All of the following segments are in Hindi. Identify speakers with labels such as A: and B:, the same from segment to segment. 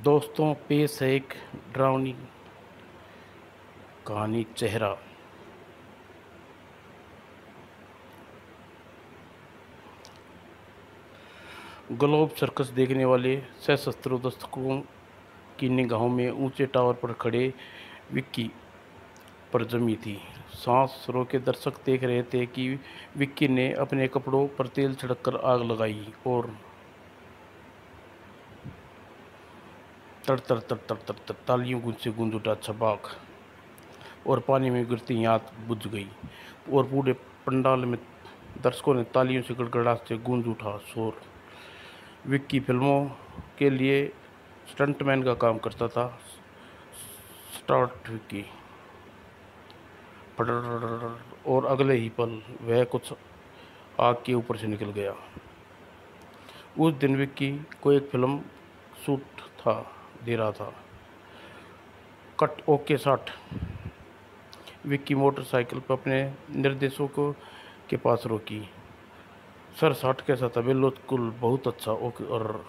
A: दोस्तों, पेश है एक डरावनी कहानी। चेहरा। ग्लोब सर्कस देखने वाले सशस्त्र दर्शकों की निगाहों में ऊंचे टावर पर खड़े विक्की पर जमी थी। सांस रोके दर्शक देख रहे थे कि विक्की ने अपने कपड़ों पर तेल छिड़ककर आग लगाई और तड़ तड़ तड़ तड़ तड़ तड़ तालियों से गूंज उठा छबाक, और पानी में गिरती आग बुझ गई और पूरे पंडाल में दर्शकों ने तालियों से गड़गड़ाहट से गूंज उठा शोर। विक्की फिल्मों के लिए स्टंटमैन का काम करता था। स्टार्ट विक्की। और अगले ही पल वह कुछ आग के ऊपर से निकल गया। उस दिन विक्की को एक फिल्म शूट था दे रहा था। Cut okay shot. Vicky motorcycle पर अपने निर्देशकों के पास रोकी। सर, शॉट कैसा था? बिल्कुल, बहुत अच्छा। ओके। और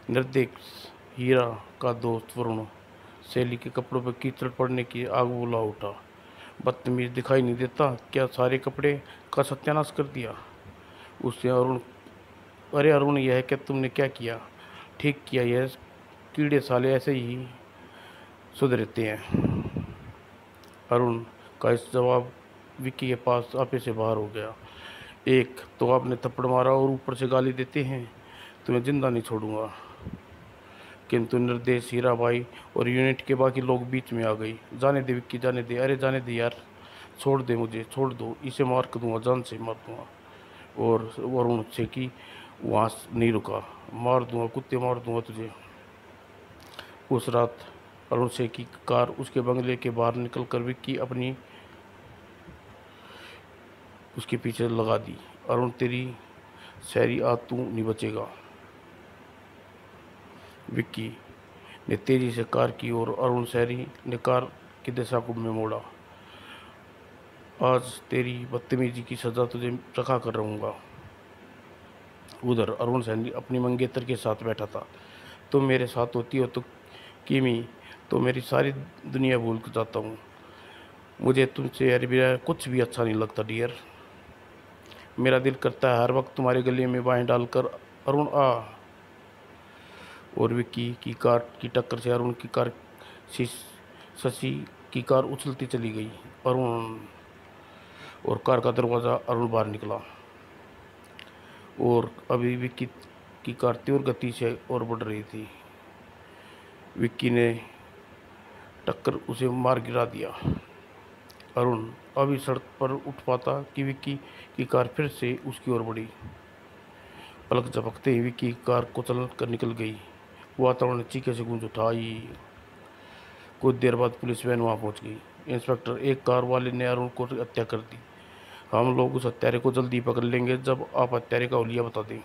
A: निर्देश हीरा का दोस्त वरुण शैली के कपड़ों पर कीचड़ पड़ने की आग बुला उठा। बदतमीज, दिखाई नहीं देता क्या सारे कपड़े का सत्यानाश कर दिया उसने? अरुण, अरे अरुण, यह क्या तुमने क्या किया? ठीक किया, यह कीड़े साले ऐसे ही सुधरते हैं। अरुण का इस जवाब विक्की के पास आपे से बाहर हो गया। एक तो आपने थप्पड़ मारा और ऊपर से गाली देते हैं, तुम्हें जिंदा नहीं छोड़ूंगा। किंतु निर्देश, हीरा भाई और यूनिट के बाकी लोग बीच में आ गई। जाने दे विक्की, जाने दे। अरे जाने दे यार, छोड़ दे मुझे, छोड़ दो, इसे मार कर दूंगा, जान से मार दूंगा। और वरुण से कि वहाँ नहीं रुका। मार दूंगा कुत्ते, मार दूंगा तुझे। उस रात अरुण से की कार उसके बंगले के बाहर निकलकर विक्की अपनी उसके पीछे लगा दी। अरुण, तेरी शहरी आज तू नहीं बचेगा। विक्की ने तेजी से कार की और अरुण शहरी ने कार की दिशा को में मोड़ा। आज तेरी बदतमीजी की सजा तुझे चखा कर रहूंगा। उधर अरुण सैनी अपनी मंगेतर के साथ बैठा था। तुम मेरे साथ होती हो तो किमी, तो मेरी सारी दुनिया भूल जाता हूँ। मुझे तुमसे यार भी कुछ भी अच्छा नहीं लगता डियर। मेरा दिल करता है हर वक्त तुम्हारे गले में बाहें डालकर अरुण आ। और विक्की की कार की टक्कर से अरुण की कार शशि की कार उछलती चली गई। अरुण और कार का दरवाज़ा अरुण बाहर निकला और अभी विक्की की कार तीव्र गति से और बढ़ रही थी। विक्की ने टक्कर उसे मार गिरा दिया। अरुण अभी सड़क पर उठ पाता कि विक्की की कार फिर से उसकी ओर बढ़ी। पलक झपकते ही विक्की की कार कुचल कर निकल गई। वातावरण चीखे से गूंज उठा। कुछ देर बाद पुलिस वैन वहां पहुंच गई। इंस्पेक्टर, एक कार वाले ने अरुण को हत्या कर दी। हम लोग उस हत्यारे को जल्दी पकड़ लेंगे जब आप हत्यारे का हुलिया बता दें।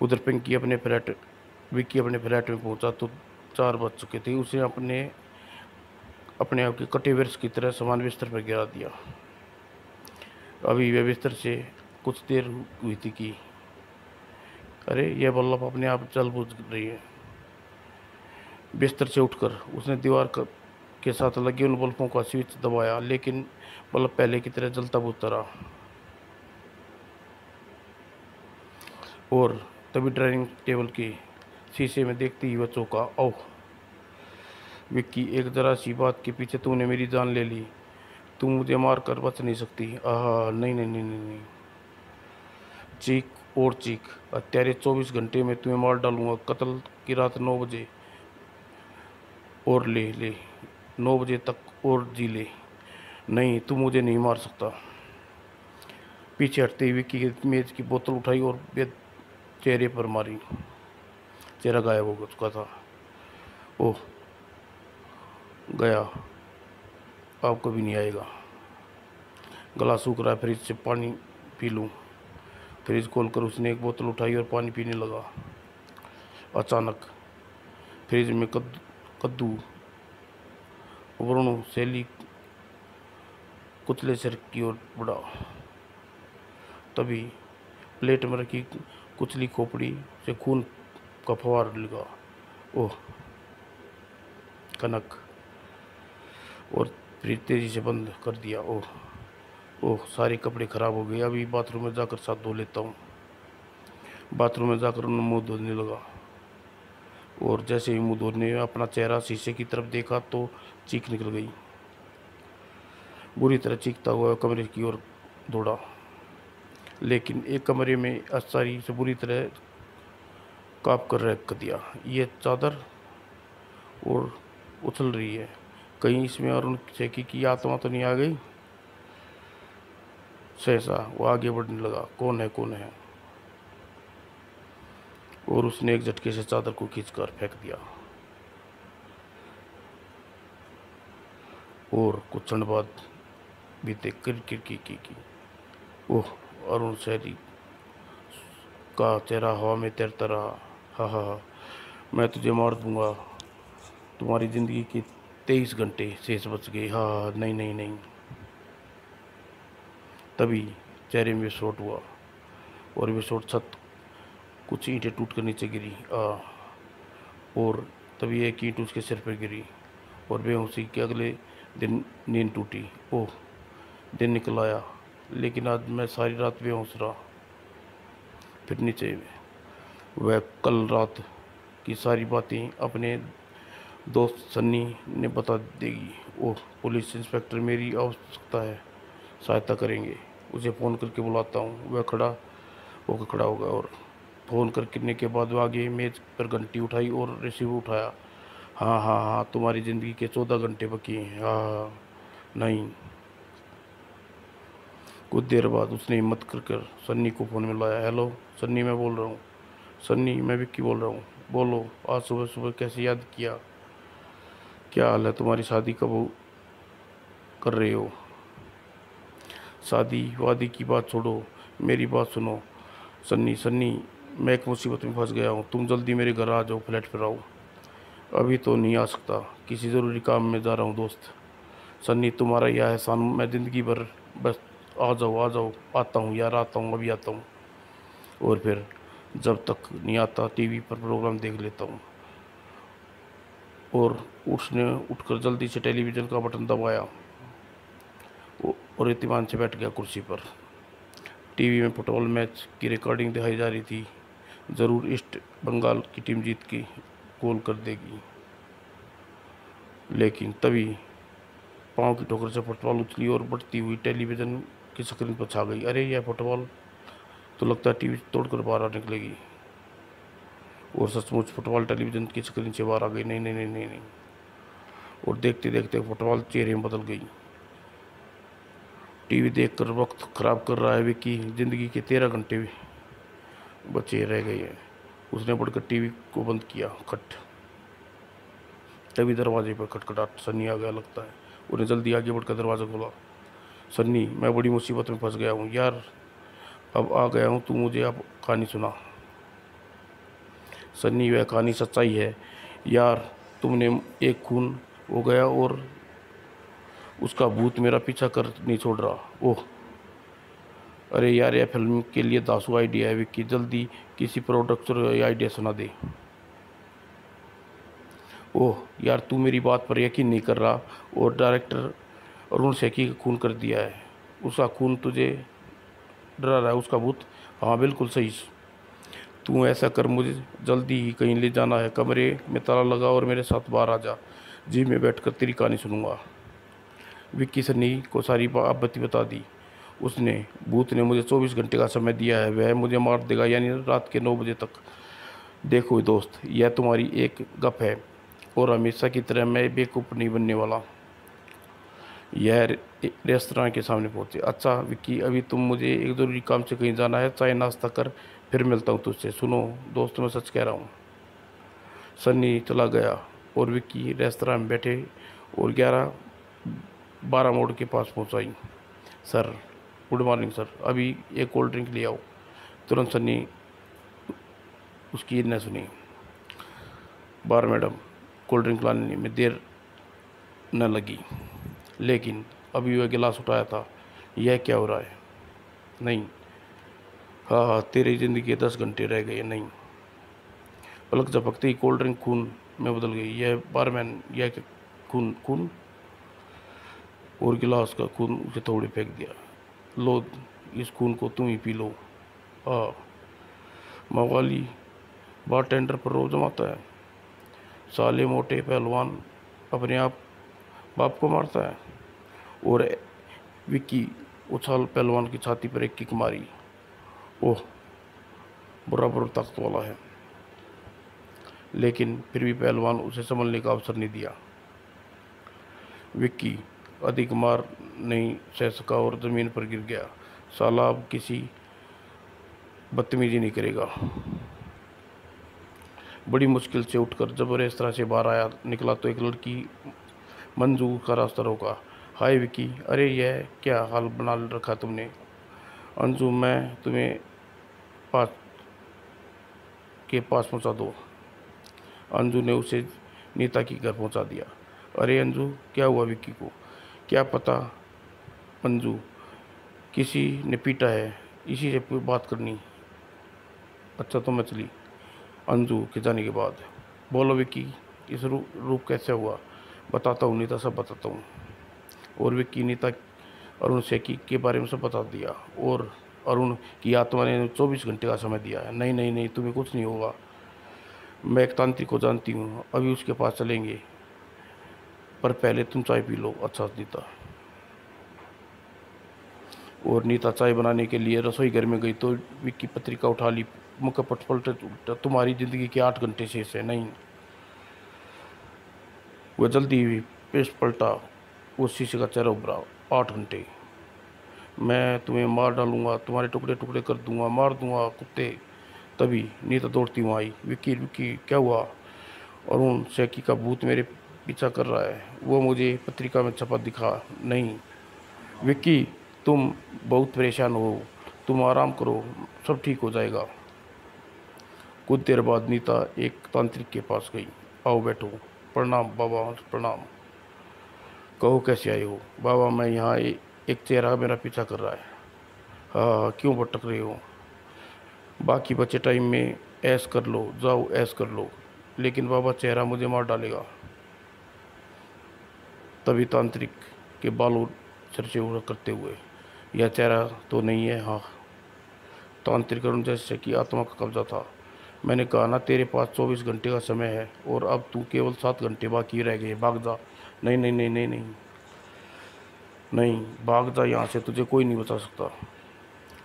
A: उधर विक्की अपने फ्लैट में पहुंचा तो 4 बज चुके थे। उसे अपने आप के कटे वृक्ष की तरह सामान बिस्तर पर गिरा दिया। अभी वह बिस्तर से कुछ देर हुई थी कि अरे, यह बल्लभ अपने आप जल बुझ रही है। बिस्तर से उठकर उसने दीवार के साथ लगे उन बल्बों का स्विच दबाया, लेकिन बल्ब पहले की तरह जलता बुझता रहा। और तभी ड्राइनिंग टेबल के शीशे में देखते ही वह चौंका। ओह विक्की, एक जरा सी बात के पीछे तूने मेरी जान ले ली। तू मुझे मार कर बच नहीं सकती। आह, नहीं नहीं नहीं नहीं नहीं। चीख और चीख। हत्यारे 24 घंटे में तुम्हें मार डालूंगा। कत्ल की रात 9 बजे और ले ले 9 बजे तक और जी ले। नहीं, तू मुझे नहीं मार सकता। पीछे हटते ही विक्की की मेज की बोतल उठाई और चेहरे पर मारी। चेहरा गायब हो चुका था। ओह, गया, अब कभी नहीं आएगा। गला सूख रहा है, फ्रिज से पानी पी लूँ। फ्रिज खोलकर उसने एक बोतल उठाई और पानी पीने लगा। अचानक फ्रिज में कद्दू वरुण शैली कुचले सिर की ओर बढ़ा। तभी प्लेट में रखी कुचली खोपड़ी से खून का फवार लगा। ओह कनक, और फ्रिज तेजी से बंद कर दिया। ओह ओह सारे कपड़े खराब हो गए, अभी बाथरूम में जाकर साथ धो लेता हूँ। बाथरूम में जाकर उन्हें मुंह धोने लगा, और जैसे ही मुंह धोने अपना चेहरा शीशे की तरफ देखा तो चीख निकल गई। बुरी तरह चीखता हुआ कमरे की ओर दौड़ा, लेकिन एक कमरे में आश्चर्य से बुरी तरह काँप कर रख दिया। ये चादर और उछल रही है, कहीं इसमें अरुण सेठी की आत्मा तो नहीं आ गई। सहसा वो आगे बढ़ने लगा, कौन है कौन है, और उसने एक झटके से चादर को खींचकर फेंक दिया। और कुछ क्षण बाद बीते किर किर की। ओह अरुण सेठी का चेहरा हवा में तैरता रहा। हा हा हा, मैं तुझे मार दूंगा, तुम्हारी जिंदगी के 23 घंटे शेष बच गए। हाँ नहीं नहीं नहीं। तभी चेहरे में विस्फोट हुआ, और विस्फोट छत कुछ ईंटें टूट कर नीचे गिरी। और तभी एक ईंट उसके सिर पर गिरी, और बेहोशी के अगले दिन नींद टूटी। ओह दिन निकल आया, लेकिन आज मैं सारी रात बेहोश रहा। फिर नीचे वह कल रात की सारी बातें अपने दोस्त सन्नी ने बता देगी। ओह पुलिस इंस्पेक्टर मेरी आवश्यकता है, सहायता करेंगे, उसे फ़ोन करके बुलाता हूँ। वह खड़ा होगा, और फ़ोन करने के बाद वो आगे मेज़ पर घंटी उठाई और रिसीवर उठाया। हाँ हाँ हाँ, तुम्हारी ज़िंदगी के 14 घंटे बाकी हैं। हाँ नहीं। कुछ देर बाद उसने हिम्मत कर सन्नी को फ़ोन मिलाया। हेलो सन्नी, मैं बोल रहा हूँ। सन्नी मैं विक्की बोल रहा हूँ। बोलो, आज सुबह सुबह कैसे याद किया? क्या हाल है? तुम्हारी शादी कब कर रहे हो? शादी वादी की बात छोड़ो, मेरी बात सुनो। सन्नी सन्नी, मैं एक मुसीबत में फंस गया हूँ, तुम जल्दी मेरे घर आ जाओ, फ्लैट पर आओ। अभी तो नहीं आ सकता, किसी ज़रूरी काम में जा रहा हूँ दोस्त। सन्नी तुम्हारा यह एहसान मैं ज़िंदगी भर, बस आ जाओ, आता हूँ यार, आता हूँ, अभी आता हूँ। और फिर जब तक नहीं आता टीवी पर प्रोग्राम देख लेता हूँ। और उसने उठकर जल्दी से टेलीविज़न का बटन दबाया, और इत्मीनान से बैठ गया कुर्सी पर। टीवी में फुटबॉल मैच की रिकॉर्डिंग दिखाई जा रही थी। ज़रूर ईस्ट बंगाल की टीम जीत के गोल कर देगी। लेकिन तभी पाँव की ठोकर से फुटबॉल उछली और बढ़ती हुई टेलीविज़न की स्क्रीन पर छा गई। अरे यह फुटबॉल तो लगता है टीवी तोड़कर बाहर निकलेगी। और सचमुच फुटबॉल टेलीविज़न की स्क्रीन से बाहर आ गई। नहीं नहीं नहीं नहीं नहीं। और देखते देखते फुटबॉल चेहरे में बदल गई। टीवी देखकर वक्त खराब कर रहा है विक्की, ज़िंदगी के 13 घंटे बचे रह गए हैं। उसने बढ़कर टीवी को बंद किया। खट। तभी दरवाजे पर खटखटाट। सन्नी आ गया लगता है। उन्हें जल्दी आगे बढ़कर दरवाज़ा खोला। सन्नी मैं बड़ी मुसीबत में फंस गया हूँ यार, अब आ गया हूँ, तू मुझे अब कहानी सुना। सन्नी वह कहानी सच्चाई है यार, तुमने एक खून हो गया और उसका भूत मेरा पीछा कर नहीं छोड़ रहा। ओह अरे यार, यह फिल्म के लिए दासू आइडिया है विक्की, जल्दी किसी प्रोडक्टर ये आइडिया सुना दे। ओह यार, तू मेरी बात पर यकीन नहीं कर रहा, और डायरेक्टर अरुण सेठी का खून कर दिया है। उसका खून तुझे डरा रहा है, उसका भूत। हाँ बिल्कुल सही। तू ऐसा कर, मुझे जल्दी ही कहीं ले जाना है, कमरे में ताला लगा और मेरे साथ बाहर आ जा, जी मैं बैठकर तेरी कहानी सुनूंगा। विक्की सन्नी को सारी बात बता दी। उसने भूत ने मुझे 24 घंटे का समय दिया है, वह मुझे मार देगा, यानी रात के 9 बजे तक। देखो दोस्त, यह तुम्हारी एक गप है, और हमेशा की तरह मैं बेवकूफ़ नहीं बनने वाला। यह रेस्तरां के सामने पहुंचे। अच्छा विक्की, अभी तुम मुझे एक ज़रूरी काम से कहीं जाना है, चाय नाश्ता कर, फिर मिलता हूँ तुझसे। सुनो दोस्त, मैं सच कह रहा हूँ। सन्नी चला गया, और विक्की रेस्तरां में बैठे और 11-12 मोड़ के पास पहुँचाई। सर गुड मॉर्निंग सर, अभी एक कोल्ड ड्रिंक ले आओ। तुरंत सन्नी उसकी न सुनी। बार मैडम, कोल्ड ड्रिंक लाने में देर न लगी, लेकिन अभी वह गिलास उठाया था। यह क्या हो रहा है? नहीं। हाँ हाँ, तेरी ज़िंदगी के 10 घंटे रह गए। नहीं। पलक झपकते ही कोल्ड ड्रिंक खून में बदल गई। यह बारमैन, यह क्या खून खून, और गिलास का खून उसे थोड़े फेंक दिया। लो, इस खून को तुम ही पी लो। आ मवाली बारटेंडर पर रोज जमाता है। साले मोटे पहलवान अपने आप बाप को मारता है। और विक्की उछाल पहलवान की छाती पर एक किक मारी। ओह, बराबर ताकत वाला है। लेकिन फिर भी पहलवान उसे संभलने का अवसर नहीं दिया। विक्की अधिक मार नहीं सह सका और जमीन पर गिर गया। साला अब किसी बदतमीजी नहीं करेगा। बड़ी मुश्किल से उठकर जब रेस्तरां से बाहर आया निकला तो एक लड़की मंजू का रास्ता रोका। हाय विक्की, अरे यह क्या हाल बना रखा तुमने। अंजू, मैं तुम्हें पास के पास पहुंचा दो। अंजू ने उसे नीता के घर पहुंचा दिया। अरे अंजू, क्या हुआ विक्की को? क्या पता अंजू, किसी ने पीटा है, इसी से बात करनी। अच्छा तो मैं चली। अंजू के जाने के बाद बोलो विक्की, इस रूप कैसे हुआ? बताता हूँ नीता, सब बताता हूँ। और विक्की नीता अरुण सेठी के बारे में सब बता दिया। और अरुण की आत्मा ने 24 घंटे का समय दिया है। नहीं नहीं नहीं, तुम्हें कुछ नहीं होगा। मैं एक तांत्रिक को जानती हूँ, अभी उसके पास चलेंगे, पर पहले तुम चाय पी लो। अच्छा नीता। और नीता चाय बनाने के लिए रसोई घर में गई तो विक्की पत्रिका उठा ली। मुख पट पलटे, तुम्हारी जिंदगी के 8 घंटे शेष है। नहीं, वह जल्दी हुई पेस्ट पलटा। वो शीशे का चेहरा उभरा। 8 घंटे? मैं तुम्हें मार डालूंगा, तुम्हारे टुकड़े टुकड़े कर दूंगा, मार दूंगा कुत्ते। तभी नीता दौड़ती हुआ आई। विक्की विक्की, क्या हुआ? अरुण सेठी का भूत मेरे पीछा कर रहा है, वो मुझे पत्रिका में छपा दिखा। नहीं विक्की, तुम बहुत परेशान हो, तुम आराम करो, सब ठीक हो जाएगा। कुछ देर बाद नीता एक तांत्रिक के पास गई। आओ बैठो। प्रणाम बाबा, प्रणाम। कहो कैसे आए हो? बाबा, मैं यहाँ एक चेहरा मेरा पीछा कर रहा है। हाँ, क्यों भटक रहे हो? बाकी बचे टाइम में ऐश कर लो, जाओ ऐश कर लो। लेकिन बाबा, चेहरा मुझे मार डालेगा। तभी तांत्रिक के बालों सिर से उड़ा करते हुए, यह चेहरा तो नहीं है। हाँ, तांत्रिक अरुण जैसे कि आत्मा का कब्जा था। मैंने कहा ना, तेरे पास 24 घंटे का समय है और अब तू केवल 7 घंटे बाकी रह गए। भाग जा। नहीं नहीं नहीं नहीं नहीं नहीं, भाग जा यहाँ से, तुझे कोई नहीं बचा सकता।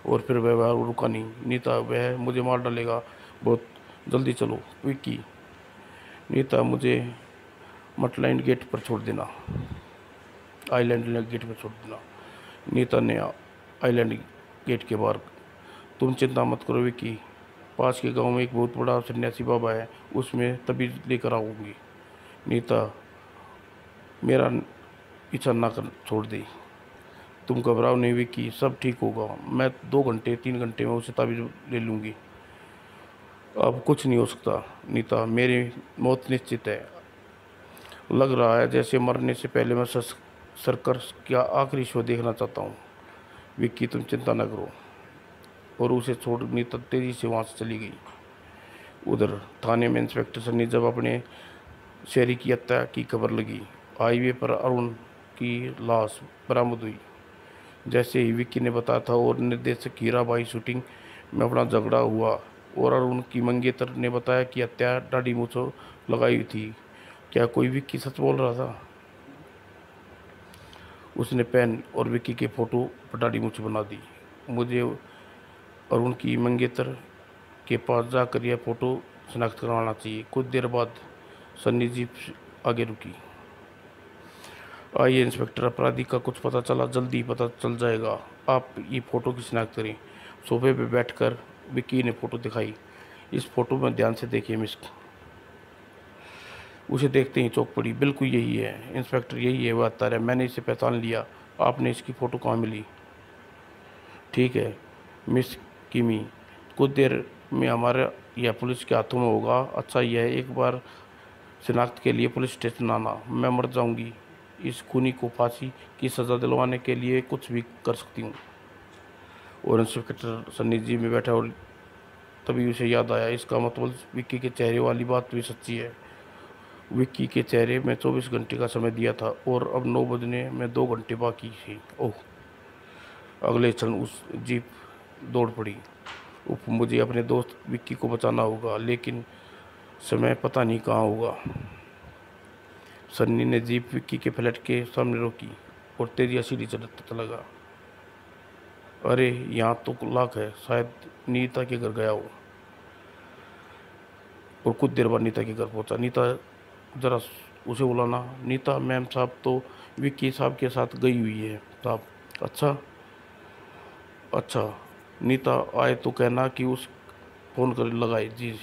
A: और फिर वह रुका नहीं। नीता, वह मुझे मार डालेगा, बहुत जल्दी चलो। विक्की, नीता, मुझे मटलाइन गेट पर छोड़ देना, आइलैंड गेट पर छोड़ देना। नीता ने आइलैंड गेट के बाहर। तुम चिंता मत करो विक्की, पास के गांव में एक बहुत बड़ा सन्यासी बाबा है, उसमें तभी लेकर आऊँगी। नीता, मेरा पीछा ना कर छोड़ दे। तुम घबराओ नहीं विक्की, सब ठीक होगा। मैं 2 घंटे 3 घंटे में उसे ताबीज ले लूँगी। अब कुछ नहीं हो सकता नीता, मेरी मौत निश्चित है। लग रहा है जैसे मरने से पहले मैं सर्कस का आखिरी शो देखना चाहता हूँ। विक्की, तुम चिंता न करो। और उसे छोड़ नीता तेजी से वहाँ से चली गई। उधर थाने में इंस्पेक्टर सन्नी जब अपने शहरी की हत्या की खबर लगी, हाईवे पर अरुण की लाश बरामद हुई जैसे ही विक्की ने बताया था। और निर्देशक हीरा भाई शूटिंग में अपना झगड़ा हुआ। और अरुण की मंगेतर ने बताया कि हत्या दाढ़ी मूंछों लगाई हुई थी। क्या कोई विक्की सच बोल रहा था? उसने पेन और विक्की के फोटो पर दाढ़ी मूंछ बना दी। मुझे अरुण की मंगेतर के पास जाकर यह फोटो शनाख्त करवाना चाहिए। कुछ देर बाद सन्नी जीप आगे रुकी। आइए इंस्पेक्टर, अपराधी का कुछ पता चला? जल्दी पता चल जाएगा, आप ये फ़ोटो की शिनाख्त करें। सोफे पे बैठकर विक्की ने फ़ोटो दिखाई। इस फोटो में ध्यान से देखिए मिस। उसे देखते ही चौंक पड़ी। बिल्कुल यही है इंस्पेक्टर, यही है, वह हत्यारा है। मैंने इसे पहचान लिया। आपने इसकी फ़ोटो कहाँ मिली? ठीक है मिस किमी, कुछ देर में हमारा यह पुलिस के हाथों में होगा। अच्छा, यह एक बार शिनाख्त के लिए पुलिस स्टेशन आना। मैं मर जाऊंगी, इस खूनी को फांसी की सज़ा दिलवाने के लिए कुछ भी कर सकती हूँ। और इंस्पेक्टर सन्नी जी में बैठा और तभी उसे याद आया, इसका मतलब विक्की के चेहरे वाली बात भी सच्ची है। विक्की के चेहरे में 24 घंटे का समय दिया था और अब 9 बजने में 2 घंटे बाकी थी। ओह! अगले क्षण उस जीप दौड़ पड़ी। उफ! मुझे अपने दोस्त विक्की को बचाना होगा, लेकिन समय पता नहीं कहाँ होगा। सन्नी ने जीप विक्की के फ्लैट के सामने रोकी और तेजी सीढ़ी चढ़ता लगा। अरे! यहाँ तो लॉक है, शायद नीता के घर गया हो। और कुछ देर बाद नीता के घर पहुंचा। नीता, ज़रा उसे बुलाना। नीता, मैम साहब तो विक्की साहब के साथ गई हुई है साहब। अच्छा, अच्छा। नीता आए तो कहना कि उस फ़ोन कर लगाए। जी।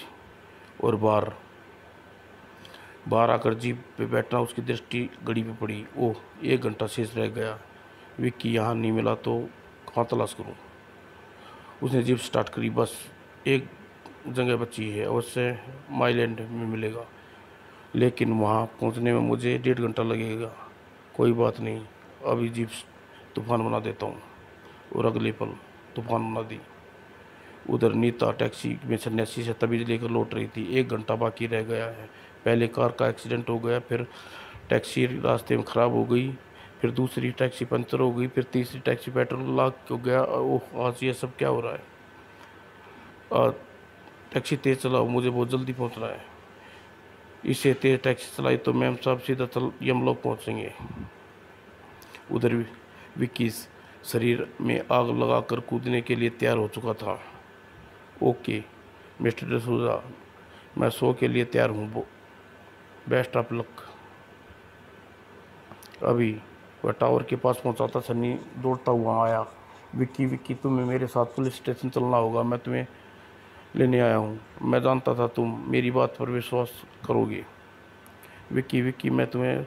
A: और बाहर बाहर आकर जीप पे बैठना, उसकी दृष्टि घड़ी पे पड़ी। ओह! 1 घंटा शेष रह गया। विक्की यहाँ नहीं मिला तो कहाँ तलाश करूँ? उसने जीप स्टार्ट करी। बस एक जगह बची है, अवश्य माइलैंड में मिलेगा, लेकिन वहाँ पहुँचने में मुझे 1.5 घंटा लगेगा। कोई बात नहीं, अभी जीप तूफान बना देता हूँ। और अगले पल तूफान बना दी। उधर नीता टैक्सी में सन्यासी से तबीयत लेकर लौट रही थी। 1 घंटा बाकी रह गया है। पहले कार का एक्सीडेंट हो गया, फिर टैक्सी रास्ते में ख़राब हो गई, फिर दूसरी टैक्सी पंचर हो गई, फिर तीसरी टैक्सी पेट्रोल लाख हो गया। ओह! आज ये सब क्या हो रहा है? टैक्सी तेज़ चलाओ, मुझे बहुत जल्दी पहुंचना है। इससे तेज़ टैक्सी चलाई तो मैम साहब सीधा यमलोक पहुंचेंगे। उधर विक्की शरीर में आग लगाकर कूदने के लिए तैयार हो चुका था। ओके मिस्टर डिसूज़ा, मैं शो के लिए तैयार हूँ। Best of luck. अभी वह टावर के पास पहुंचा था, सन्नी दौड़ता हुआ आया। विक्की, विक्की, तुम्हें मेरे साथ पुलिस स्टेशन चलना होगा। मैं तुम्हें लेने आया हूँ। मैं जानता था तुम मेरी बात पर विश्वास करोगे। विक्की, विक्की, मैं तुम्हें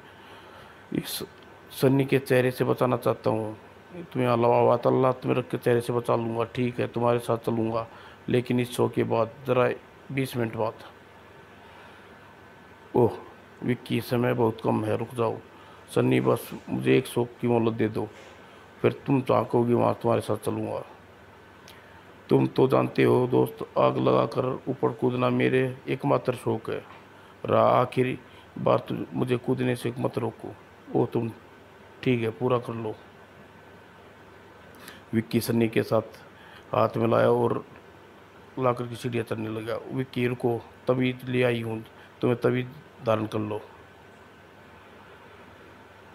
A: इस सन्नी के चेहरे से बचाना चाहता हूँ। तुम्हें अलावा अल्लाह तुम्हें के चेहरे से बचा लूँगा। ठीक है, तुम्हारे साथ चलूँगा, लेकिन इस शो के बाद, ज़रा 20 मिनट बाद। ओह विक्की, समय बहुत कम है, रुक जाओ। सन्नी, बस मुझे एक शो की मोहलत दे दो, फिर तुम जहाँ कहोगी वहाँ तुम्हारे साथ चलूँगा। तुम तो जानते हो दोस्त, आग लगाकर ऊपर कूदना मेरे एकमात्र शौक है। रहा आखिरी बार, मुझे कूदने से मत रोको। ओ तुम, ठीक है, पूरा कर लो। विक्की सन्नी के साथ हाथ मिलाया और लाकर की सीढ़ियाँ चढ़ने लगा। विक्की, रुको, तभी ले आई हूँ, तुम्हें तभी धारण कर लो।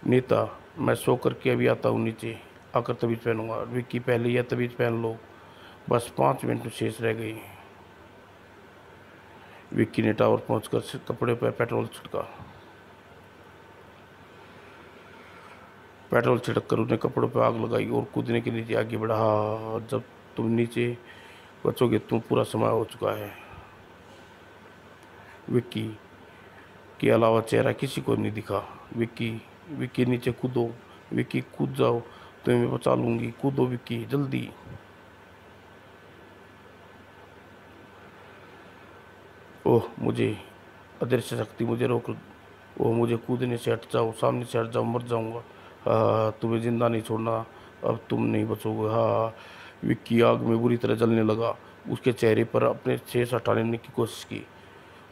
A: नीता, मैं सो करके अभी आता हूँ, नीचे आकर तबीज पहनूंगा। विक्की, पहले यह तबीज पहन लो, बस 5 मिनट शेष रह गई। विक्की ने टावर पहुंचकर कपड़े पर पेट्रोल छिड़का। पेट्रोल छिड़ककर उसने कपड़ों पर आग लगाई और कूदने के नीचे आगे बढ़ा। जब तुम नीचे बचोगे तुम पूरा समय हो चुका है। विक्की के अलावा चेहरा किसी को नहीं दिखा। विक्की, विक्की, नीचे कूदो। विक्की, कूद जाओ, तुम्हें मैं बचा लूंगी। कूदो विक्की, जल्दी। ओह मुझे अदृश्य शक्ति, मुझे रोक। ओह मुझे कूदने से हट जाओ, सामने से हट जाओ, मर जाऊंगा। हाँ, तुम्हें जिंदा नहीं छोड़ना, अब तुम नहीं बचोगे। हाँ। विक्की आग में बुरी तरह जलने लगा। उसके चेहरे पर अपने शेष हटाने की कोशिश की।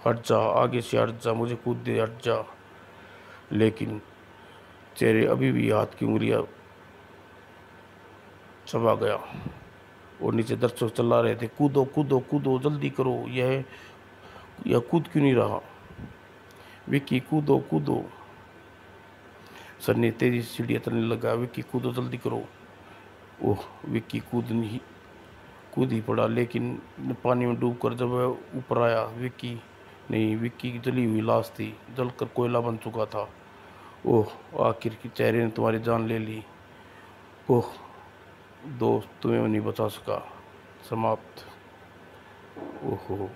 A: हट जा, आगे से हट जा, मुझे कूद दे, हट जा। लेकिन चेहरे अभी भी हाथ की उंगलियां चबा गया और नीचे दर्शक चिल्ला रहे थे, कूदो कूदो कूदो, जल्दी करो। यह कूद क्यों नहीं रहा? विक्की, कूदो कूदो। सन्नी तेजी से सीढ़ियाँ चढ़ने लगा। विक्की, कूदो, जल्दी करो। ओह विक्की कूद ही पड़ा, लेकिन पानी में डूबकर जब वह ऊपर आया, विक्की नहीं, विक्की की जली हुई लाश थी, जलकर कोयला बन चुका था। ओह, आखिर की चेहरे ने तुम्हारी जान ले ली। ओह दोस्त, तुम्हें नहीं बचा सका। समाप्त। ओहो।